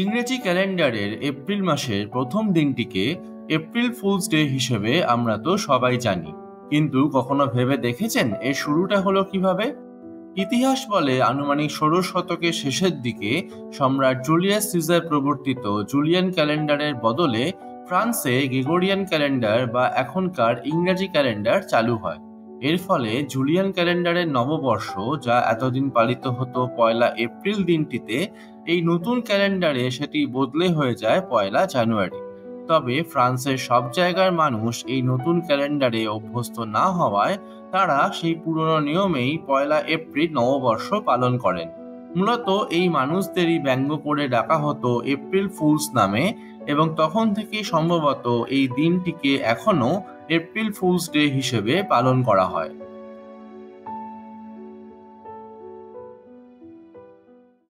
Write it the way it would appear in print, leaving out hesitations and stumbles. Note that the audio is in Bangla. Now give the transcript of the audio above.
ইংরেজি ক্যালেন্ডারের এপ্রিল মাসের প্রথম দিনটিকে এপ্রিল ফুলস ডে হিসেবে আমরা তো সবাই জানি, কিন্তু কখনো ভেবে দেখেছেন এর শুরুটা হলো কিভাবে? ইতিহাস বলে আনুমানিক ১৬শ শতকের শেষের দিকে সম্রাট জুলিয়াস সিজার প্রবর্তিত জুলিয়ান ক্যালেন্ডারের বদলে ফ্রান্সে গ্রেগরিয়ান ক্যালেন্ডার বা এখনকার ইংরেজি ক্যালেন্ডার চালু হয়। এর ফলে জুলিয়ান ক্যালেন্ডারের নববর্ষ, যা এতদিন পালিত হতো পয়লা এপ্রিল দিনটিতে, এই নতুন ক্যালেন্ডারে সেটি বদলে হয়ে যায় পয়লা জানুয়ারি। তবে ফ্রান্সের সব জায়গার মানুষ এই নতুন ক্যালেন্ডারে অভ্যস্ত না হওয়ায় তারা সেই পুরনো নিয়মেই পয়লা এপ্রিল নববর্ষ পালন করেন। মূলত এই মানুষদেরই ব্যঙ্গ করে ডাকা হতো এপ্রিল ফুলস নামে, এবং তখন থেকে সম্ভবত এই দিনটিকে এখনো এপ্রিল ফুলস ডে হিসেবে পালন করা হয়।